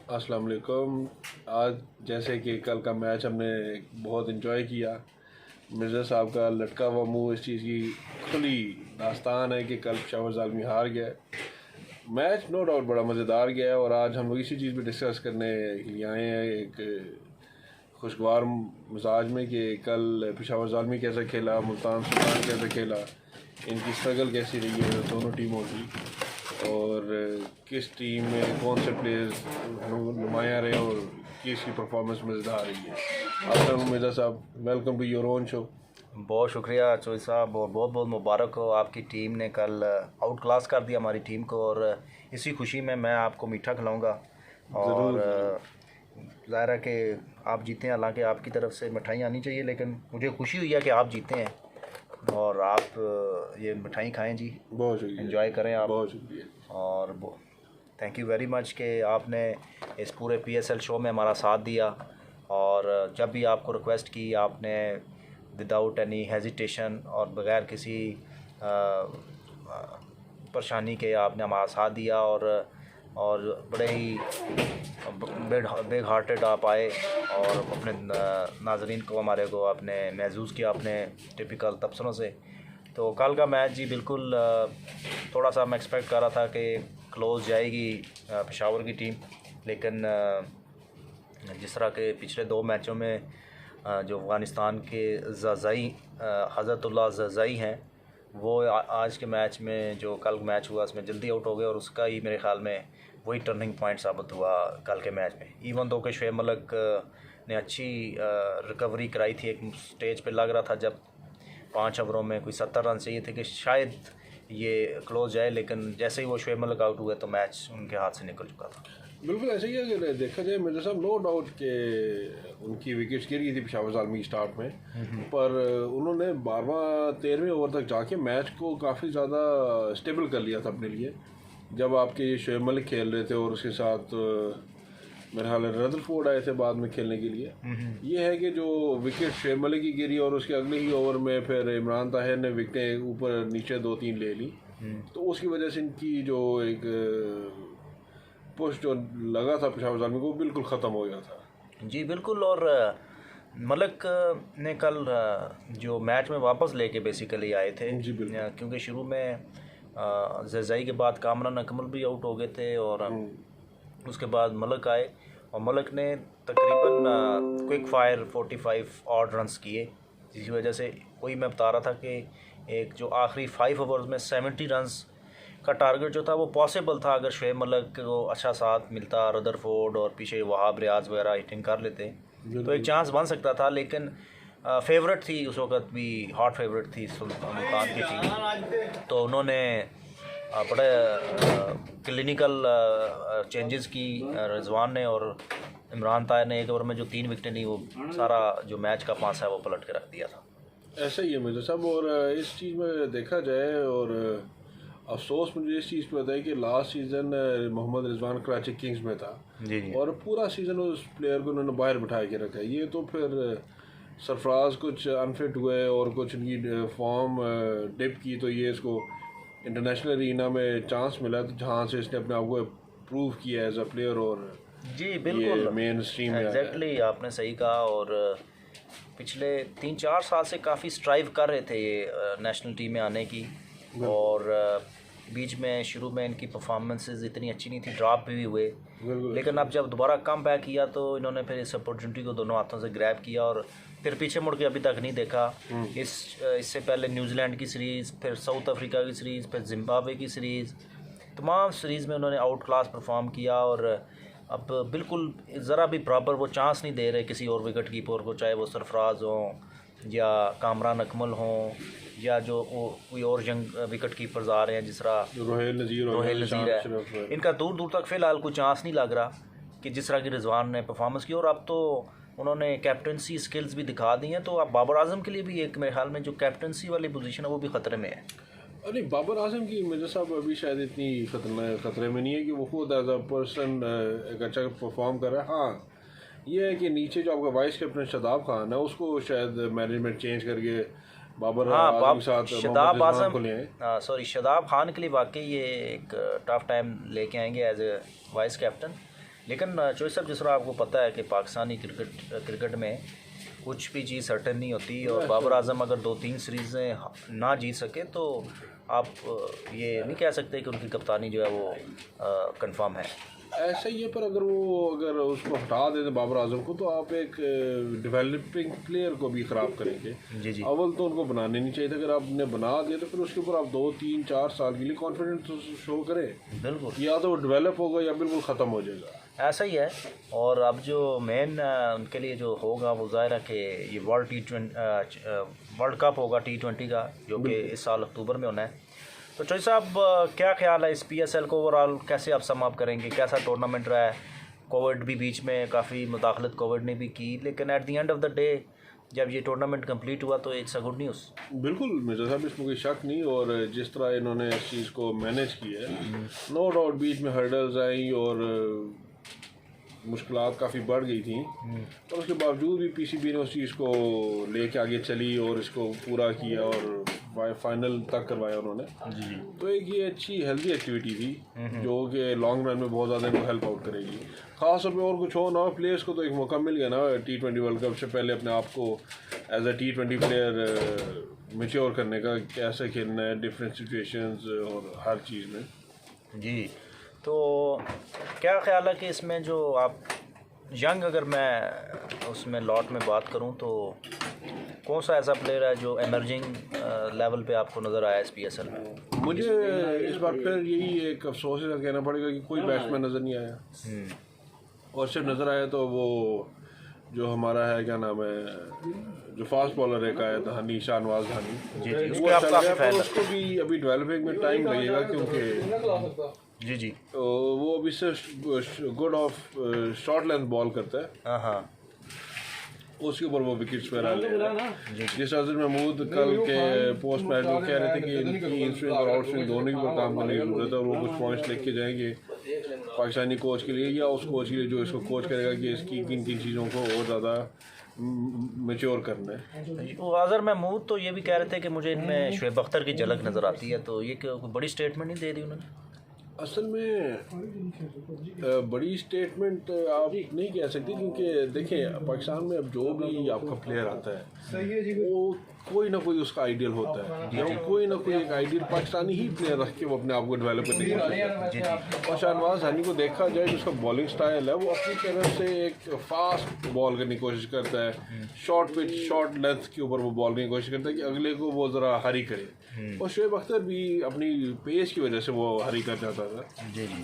अस्सलाम वालेकुम। आज जैसे कि कल का मैच हमने बहुत इन्जॉय किया। मिर्ज़ा साहब का लटका हुआ मुंह इस चीज़ की खुली दास्तान है कि कल पेशावर ज़ालमी हार गया। मैच नो डाउट बड़ा मज़ेदार गया है और आज हम लोग इसी चीज़ पे डिस्कस करने के लिए आए हैं एक खुशगवार मिजाज में कि कल पेशावर ज़ालमी कैसा खेला, मुल्तान सुल्तान कैसा खेला, इनकी स्ट्रगल कैसी रही है दोनों टीमों की, और किस टीम में कौन से प्लेयर्स नुमाया रहे और किसकी परफॉर्मेंस मज़ेदार रही है। अस्सलाम मिर्ज़ा साहब, welcome to your own show. बहुत शुक्रिया चोई साहब और बहुत बहुत मुबारक हो। आपकी टीम ने कल आउट क्लास कर दिया हमारी टीम को और इसी खुशी में मैं आपको मीठा खिलाऊंगा और ज़ाहिर है कि आप जीते हैं। हालांकि आपकी तरफ से मिठाई आनी चाहिए, लेकिन मुझे खुशी हुई है कि आप जीते हैं और आप ये मिठाई खाएं जी। बहुत शुक्रिया, एंजॉय करें आप। बहुत शुक्रिया और थैंक यू वेरी मच कि आपने इस पूरे PSL शो में हमारा साथ दिया और जब भी आपको रिक्वेस्ट की आपने विदाउट एनी हेजिटेशन और बग़ैर किसी परेशानी के आपने हमारा साथ दिया और बड़े ही बिग हार्टेड आप आए और अपने नाजरीन को हमारे को आपने महसूस किया अपने टिपिकल तबसरों से। तो कल का मैच जी बिल्कुल थोड़ा सा मैं एक्सपेक्ट कर रहा था कि क्लोज जाएगी पेशावर की टीम, लेकिन जिस तरह के पिछले 2 मैचों में जो अफ़गानिस्तान के ज़ज़ाई हज़रतुल्लाह ज़ज़ाई हैं वो आज के मैच में जो कल मैच हुआ उसमें जल्दी आउट हो गए और उसका ही मेरे ख़्याल में वही टर्निंग पॉइंट साबित हुआ कल के मैच में। इवन दो कि शुएब मलिक ने अच्छी रिकवरी कराई थी। एक स्टेज पे लग रहा था जब 5 ओवरों में कोई 70 रन चाहिए थे कि शायद ये क्लोज जाए, लेकिन जैसे ही वो शुएब मलिक आउट हुए तो मैच उनके हाथ से निकल चुका था। बिल्कुल ऐसे ही है। अगर देखा जाए मिर्ज़ा साहब, नो डाउट के उनकी विकेट्स गिर गई थी पेशावर ज़ालमी स्टार्ट में, पर उन्होंने 12वें-13वें ओवर तक जाके मैच को काफ़ी ज़्यादा स्टेबल कर लिया था अपने लिए। जब आपके शुएब मलिक खेल रहे थे और उसके साथ मेरे ख्याल रदरफोर्ड आए थे बाद में खेलने के लिए। ये है कि जो विकेट शुएब मलिक की गिरी और उसके अगले ही ओवर में फिर इमरान ताहिर ने विकेटें ऊपर नीचे 2-3 ले ली, तो उसकी वजह से इनकी जो एक पुश जो लगा था पेशावर ज़ालमी को बिल्कुल ख़त्म हो गया था। जी बिल्कुल। और मलिक ने कल जो मैच में वापस लेके बेसिकली आए थे, क्योंकि शुरू में ज़ज़ाई के बाद कामरान अकमल भी आउट हो गए थे और उसके बाद मलिक आए और मलिक ने तकरीबन क्विक फायर 45 ऑड रन्स किए, जिसकी वजह से वही मैं बता रहा था कि एक जो आखिरी 5 ओवर्स में 70 रन्स का टारगेट जो था वो पॉसिबल था अगर शुएब मलिक को अच्छा साथ मिलता, रदरफोर्ड और पीछे वहाब रियाज वगैरह हिटिंग कर लेते तो एक चांस बन सकता था। लेकिन फेवरेट थी उस वक़्त भी, हॉट फेवरेट थी सुल्तान की टीम, तो उन्होंने बड़े क्लिनिकल चेंजेस की रिजवान ने और इमरान ताहिर ने 1 ओवर में जो 3 विकेटें ली वो सारा जो मैच का पासा है वो पलट के रख दिया था। ऐसा ही है मिर्ज़ा साहब। और इस चीज़ में देखा जाए और अफसोस मुझे इस चीज़ पे होता है कि last season Mohammad Rizwan Karachi Kings में था जी जी। और पूरा सीज़न उस प्लेयर को उन्होंने बाहर बिठा के रखा है। ये तो फिर सरफराज कुछ अनफिट हुए और कुछ उनकी फॉर्म डिप की, तो ये इसको इंटरनेशनल अरीना में चांस मिला तो जहाँ से इसने अपने आप को प्रूव किया एज अ प्लेयर और जी बिल्कुल मेन स्ट्रीम में एग्जैक्टली आपने सही कहा। और पिछले 3-4 साल से काफ़ी स्ट्राइव कर रहे थे ये नेशनल टीम में आने की, और बीच में शुरू में इनकी परफॉर्मेंसेस इतनी अच्छी नहीं थी, ड्रॉप भी हुए, लेकिन अब जब दोबारा कम बैक किया तो इन्होंने फिर इस अपॉर्चुनिटी को दोनों हाथों से ग्रैब किया और फिर पीछे मुड़ के अभी तक नहीं देखा। इससे पहले न्यूजीलैंड की सीरीज़, फिर साउथ अफ्रीका की सीरीज़, फिर जिम्बाब्वे की सीरीज़, तमाम सीरीज़ में उन्होंने आउट क्लास परफॉर्म किया और अब बिल्कुल ज़रा भी प्रॉपर वो चांस नहीं दे रहे किसी और विकेट कीपर को, चाहे वो सरफराज हों या कामरान अकमल हों या जो कोई और यंग विकेट कीपर्स आ रहे हैं जिस तरह रोहेल नज़ीर है। इनका दूर दूर तक फ़िलहाल कोई चांस नहीं लग रहा कि जिस तरह की रिजवान ने परफॉर्मेंस की। और अब तो उन्होंने कैप्टनसी स्किल्स भी दिखा दी हैं, तो अब बाबर आजम के लिए भी एक मेरे ख्याल में जो कैप्टनसी वाली पोजीशन है वो भी ख़तरे में है। अरे बाबर आजम की मिर्ज़ा साहब अभी शायद इतनी ख़तरे में नहीं है कि वो खुद एज अ पर्सन एक अच्छा परफॉर्म कर रहा है। हाँ, ये है कि नीचे जो आपका वाइस कैप्टन शादाब खान है उसको शायद मैनेजमेंट चेंज करके बाबर आजम के साथ शादाब खान के लिए वाकई ये एक टफ टाइम लेके आएंगे एज ए वाइस कैप्टन, लेकिन चौधरी साहब जिस तरह आपको पता है कि पाकिस्तानी क्रिकेट में कुछ भी चीज़ सर्टेन नहीं होती, और बाबर आजम अगर 2-3 सीरीज़ें ना जीत सके तो आप ये नहीं कह सकते कि उनकी कप्तानी जो है वो कंफर्म है। ऐसा ही है, पर अगर उसको हटा दें बाबर आजम को, तो आप एक डेवलपिंग प्लेयर को भी ख़राब करेंगे। जी जी। अव्वल तो उनको बनाने नहीं चाहिए था, अगर आपने बना दिया तो फिर उसके ऊपर आप 2-3-4 साल के लिए कॉन्फिडेंस शो करें। बिल्कुल, या तो वो डेवलप होगा या बिल्कुल ख़त्म हो जाएगा। ऐसा ही है। और अब जो मेन उनके लिए जो होगा वो ज़ाहिर है कि ये वर्ल्ड कप होगा T20 का, जो कि इस साल अक्टूबर में होना है। तो चौधरी साहब क्या ख्याल है इस PSL को ओवरऑल कैसे आप सम अप करेंगे, कैसा टूर्नामेंट रहा है? कोविड भी बीच में काफ़ी मुदाखलत कोविड ने भी की, लेकिन at the end of the day जब ये टूर्नामेंट कंप्लीट हुआ तो इट्स अ गुड न्यूज़। बिल्कुल मिर्ज़ा साहब, इसमें कोई शक नहीं। और जिस तरह इन्होंने इस चीज़ को मैनेज किया है, नो डाउट बीच में हर्डल्स आई और मुश्किलात काफ़ी बढ़ गई थी, और उसके बावजूद भी PCB ने उस चीज़ को लेके आगे चली और इसको पूरा किया और फाइनल तक करवाया उन्होंने। जी। तो एक ये अच्छी हेल्दी एक्टिविटी थी जो कि लॉन्ग रन में बहुत ज़्यादा इनको हेल्प आउट करेगी। ख़ास तौर पे और कुछ हो ना हो, प्लेयर्स को तो एक मौका मिल गया ना T20 वर्ल्ड कप से पहले अपने आप को as a T20 player mature करने का, कैसे खेलना है डिफरेंट सिचुएशंस और हर चीज़ में। जी। तो क्या ख्याल है कि इसमें जो आप यंग, अगर मैं उसमें लॉट में बात करूं तो कौन सा ऐसा प्लेयर है जो एमर्जिंग लेवल पे आपको नज़र आया इस PSL में? मुझे इस बार फिर यही एक अफसोस है कहना पड़ेगा कि कोई बैट्समैन नज़र नहीं आया, और सिर्फ नज़र आया तो वो जो हमारा है, क्या नाम है, जो फास्ट बॉलर है का है शाहनवाज धानी। जी जी, वो अच्छा लगा, पर उसको भी अभी डेवलपिंग में टाइम लगेगा, क्योंकि जी जी वो अभी सिर्फ good of short length ball करता है। हाँ हाँ, उसके ऊपर वो विकेट्स वगैरह ले रहा है। जिस अजहर महमूद कल के पोस्ट मैच वो कह रहे थे कि इनकी इन स्विंग और आउट स्विंग दोनों के ऊपर काम करने की ज़रूरत है, और वो कुछ पॉइंट्स लिख के जाएंगे पाकिस्तानी कोच के लिए या उस कोच के लिए जो इसको कोच करेगा कि इसकी किन किन चीज़ों को और ज़्यादा मैच्योर करना है। वो अजहर महमूद तो ये भी कह रहे थे कि मुझे इनमें शुएब अख्तर की झलक नज़र आती है, तो ये कोई बड़ी स्टेटमेंट नहीं दे दी उन्होंने? असल में बड़ी स्टेटमेंट आप नहीं कह सकते, क्योंकि देखें पाकिस्तान में अब जो भी आपका प्लेयर आता है वो कोई ना कोई उसका आइडियल होता है, या कोई ना कोई एक आइडियल पाकिस्तानी ही प्लेयर रख के वो अपने आप को डेवलप करने की कोशिश करता है। और शाहनवाज धानी को देखा जाए, जिसका बॉलिंग स्टाइल है वो अपनी तरफ से एक फास्ट बॉल करने की कोशिश करता है, शॉर्ट पिच शॉर्ट लेंथ के ऊपर वो बॉल करने की कोशिश करता है कि अगले को वो ज़रा हरी करे। और शुएब अख्तर भी अपनी पेस की वजह से वो हरी कर जाता था। जी जी,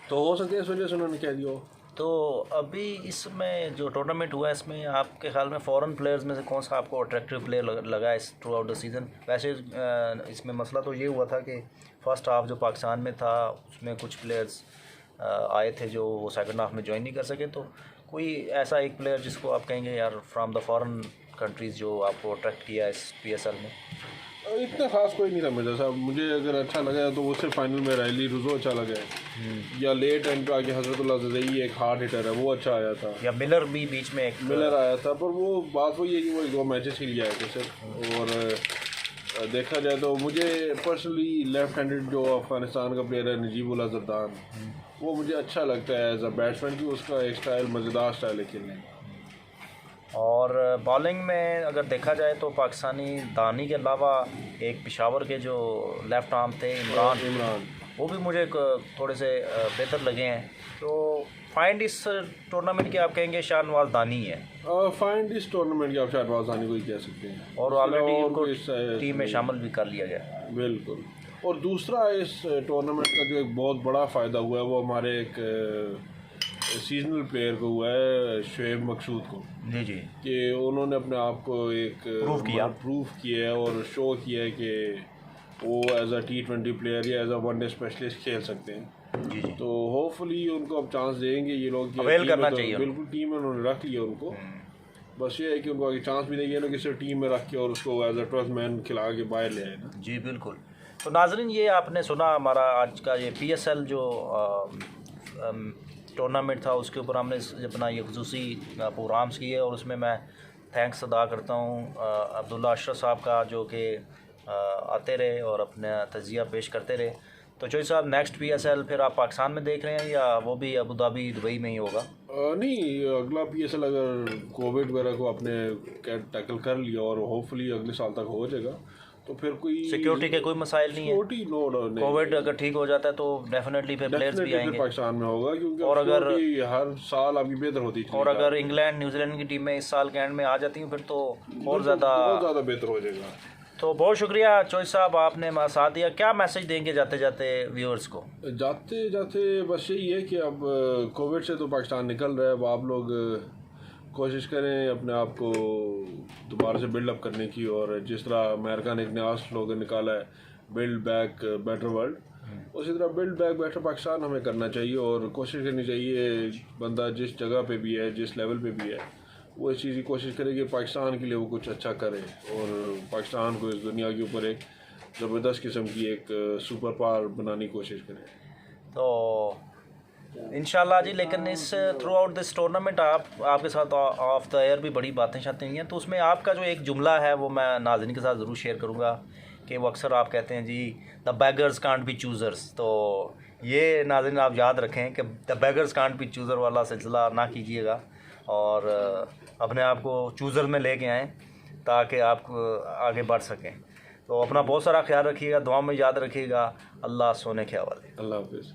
तो हो सकता है इस वजह से उन्होंने कह दिया। तो अभी इसमें जो टूर्नामेंट हुआ है, इसमें आपके ख्याल में फॉरेन प्लेयर्स में से कौन सा आपको अट्रैक्टिव प्लेयर लगा इस थ्रू आउट द सीज़न? वैसे इसमें मसला तो ये हुआ था कि फर्स्ट हाफ जो पाकिस्तान में था उसमें कुछ प्लेयर्स आए थे जो वो सेकंड हाफ में ज्वाइन नहीं कर सके, तो कोई ऐसा एक प्लेयर जिसको आप कहेंगे यार फ्रॉम द फॉरेन कंट्रीज़ जो आपको अट्रैक्ट किया इस PSL में? इतना खास कोई नहीं था मिर्जा साहब। मुझे अगर अच्छा लगा तो वो सिर्फ फाइनल में रायली रुजो अच्छा लगा है, या लेट एंड पे आके हजरतुल्लाह ज़रई एक हार्ड हिटर है वो अच्छा आया था, या मिलर भी बीच में एक मिलर आया था। पर वो बात वही है कि वो 1-2 मैचेस के लिए आए थे सिर्फ। और देखा जाए तो मुझे पर्सनली लेफ्ट हैंडेड जो अफगानिस्तान का प्लेयर है नजीबुल्लाह जरदान, वो मुझे अच्छा लगता है एज अ बैट्समैन की। उसका एक स्टाइल मज़ेदार स्टाइल है खेलने। और बॉलिंग में अगर देखा जाए तो पाकिस्तानी दानी के अलावा एक पेशावर के जो लेफ़्ट आर्म थे इमरान, वो भी मुझे थोड़े से बेहतर लगे हैं। तो फाइंड इस टूर्नामेंट के आप कहेंगे शाहनवाज दानी है? फाइंड इस टूर्नामेंट के आप शाहनवाज दानी को ही कह सकते हैं, और ऑलरेडी उनको टीम में शामिल भी कर लिया गया। बिल्कुल। और दूसरा इस टूर्नामेंट का जो एक बहुत बड़ा फ़ायदा हुआ है वो हमारे एक सीजनल प्लेयर को हुआ है, शुएब मकसूद को। जी जी, कि उन्होंने अपने आप को एक प्रूव किया है और शो किया है कि वो एज अ T20 प्लेयर या एज अ वनडे स्पेशलिस्ट खेल सकते हैं। जी जी, तो होपफुली उनको अब चांस देंगे ये लोग, अवेल करना चाहिए। बिल्कुल टीम में उन्होंने रख लिया उनको, बस ये है कि उनको आगे चांस भी देंगे ना कि सिर्फ टीम में रख के और उसको एज अ 12th मैन खिला के बाहर ले आए ना। जी बिल्कुल। तो नाजरीन, ये आपने सुना हमारा आज का ये PSL जो टूर्नामेंट था, उसके ऊपर हमने अपना ये खुसूसी प्रोग्राम्स किए, और उसमें मैं थैंक्स अदा करता हूँ अब्दुल्ला अशरफ साहब का, जो कि आते रहे और अपना तजिया पेश करते रहे। तो चौधरी साहब नेक्स्ट PSL फिर आप पाकिस्तान में देख रहे हैं या वो भी अबू धाबी दुबई में ही होगा? नहीं, अगला PSL अगर कोविड वगैरह को आपने टैकल कर लिया और होपफुली अगले साल तक हो जाएगा तो फिर कोई सिक्योरिटी के कोई मसाइल नहीं है? सिक्योरिटी कोविड अगर ठीक हो जाता है तो डेफिनेटली फिर प्लेयर्स भी आएंगे पाकिस्तान में होगा, क्योंकि और अगर हर साल आपकी बेहतर होती है। और अगर इंग्लैंड न्यूजीलैंड की टीमें इस साल के एंड में आ जाती हैं फिर तो और ज़्यादा बेहतर हो जाएगा। तो बहुत शुक्रिया चौधरी साहब, आपने हमारा साथ दिया। क्या मैसेज देंगे जाते जाते व्यूअर्स को? जाते जाते बस यही है कि अब कोविड से तो पाकिस्तान निकल रहा है, अब आप लोग कोशिश करें अपने आप को दोबारा से बिल्डअप करने की, और जिस तरह अमेरिका ने एक नया स्लोगन निकाला है बिल्ड बैक बेटर वर्ल्ड, उसी तरह बिल्ड बैक बेटर पाकिस्तान हमें करना चाहिए और कोशिश करनी चाहिए बंदा जिस जगह पे भी है, जिस लेवल पे भी है, वो इस चीज़ की कोशिश करे कि पाकिस्तान के लिए वो कुछ अच्छा करे और पाकिस्तान को इस दुनिया के ऊपर एक ज़बरदस्त किस्म की एक सुपर पावर बनाने की कोशिश करे। तो इंशाल्लाह जी, लेकिन इस थ्रू आउट दिस टूर्नामेंट आपके साथ ऑफ द एयर भी बड़ी बातें शातें हुई हैं, तो उसमें आपका जो एक जुमला है वो मैं नाज़रीन के साथ ज़रूर शेयर करूँगा कि वो अक्सर आप कहते हैं जी the beggars can't be choosers. तो ये नाज़रीन आप याद रखें कि the beggars can't be chooser वाला सिलसिला ना कीजिएगा और अपने आप को चूज़र में लेके आएँ ताकि आप आगे बढ़ सकें। तो अपना बहुत सारा ख्याल रखिएगा, दुआ में याद रखिएगा। अल्लाह सोने के हवाले। अल्लाह हाफ़िज़।